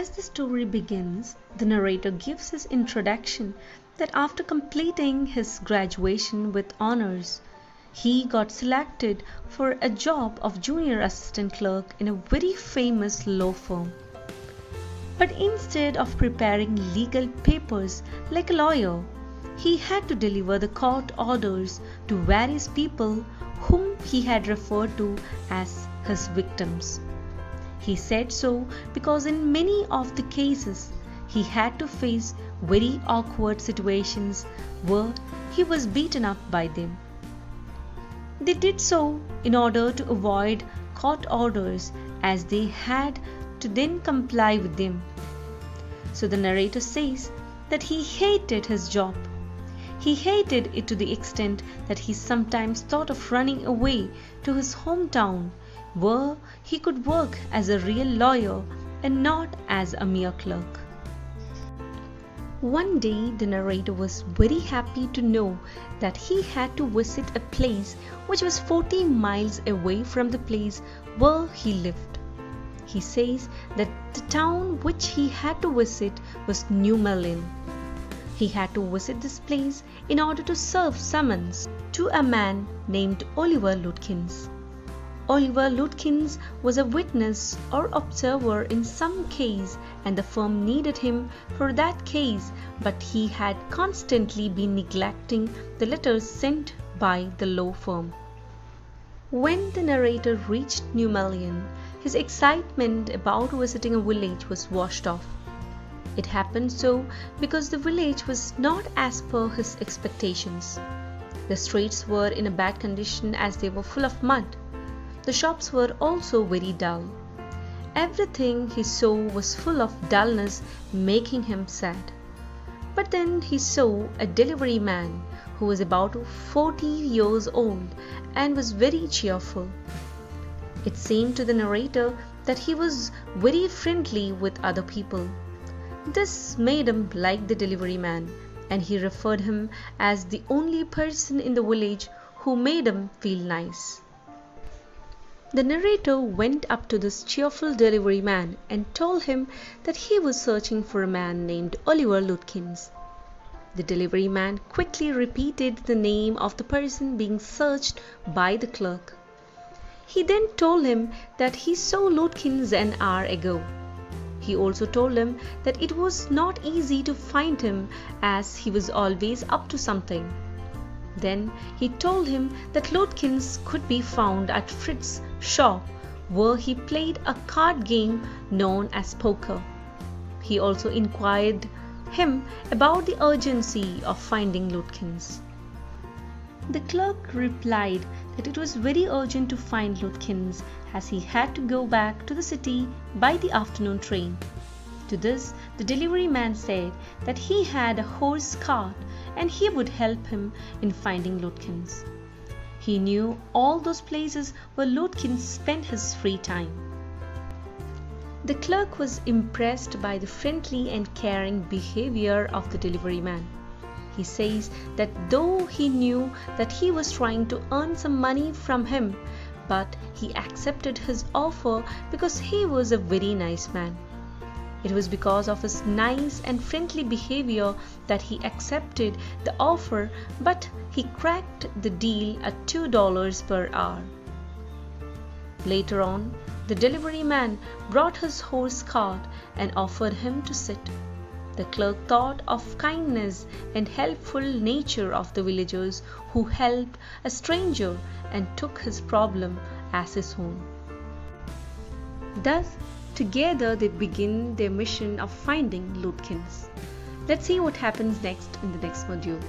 As the story begins, the narrator gives his introduction that after completing his graduation with honors, he got selected for a job of junior assistant clerk in a very famous law firm. But instead of preparing legal papers like a lawyer, he had to deliver the court orders to various people whom he had referred to as his victims. He said so because in many of the cases he had to face very awkward situations where he was beaten up by them. They did so in order to avoid court orders as they had to then comply with them. So the narrator says that he hated his job. He hated it to the extent that he sometimes thought of running away to his hometown where he could work as a real lawyer and not as a mere clerk. One day the narrator was very happy to know that he had to visit a place which was 40 miles away from the place where he lived. He says that the town which he had to visit was New Malin. He had to visit this place in order to serve summons to a man named Oliver Lutkins. Oliver Lutkins was a witness or observer in some case and the firm needed him for that case, but he had constantly been neglecting the letters sent by the law firm. When the narrator reached New Malin, his excitement about visiting a village was washed off. It happened so because the village was not as per his expectations. The streets were in a bad condition as they were full of mud. The shops were also very dull. Everything he saw was full of dullness, making him sad. But then he saw a delivery man who was about 40 years old and was very cheerful. It seemed to the narrator that he was very friendly with other people. This made him like the delivery man, and he referred him as the only person in the village who made him feel nice. The narrator went up to this cheerful delivery man and told him that he was searching for a man named Oliver Lutkins. The delivery man quickly repeated the name of the person being searched by the clerk. He then told him that he saw Lutkins an hour ago. He also told him that it was not easy to find him as he was always up to something. Then he told him that Lutkins could be found at Fritz's shop where he played a card game known as poker. He also inquired him about the urgency of finding Lutkins. The clerk replied that it was very urgent to find Lutkins as he had to go back to the city by the afternoon train. To this, the delivery man said that he had a horse cart and he would help him in finding Lutkins. He knew all those places where Lutkins spent his free time. The clerk was impressed by the friendly and caring behavior of the delivery man. He says that though he knew that he was trying to earn some money from him, but he accepted his offer because he was a very nice man. It was because of his nice and friendly behavior that he accepted the offer, but he cracked the deal at $2 per hour. Later on, the delivery man brought his horse cart and offered him to sit. The clerk thought of kindness and helpful nature of the villagers who helped a stranger and took his problem as his own. Thus, together they begin their mission of finding Lutkins. Let's see what happens next in the next module.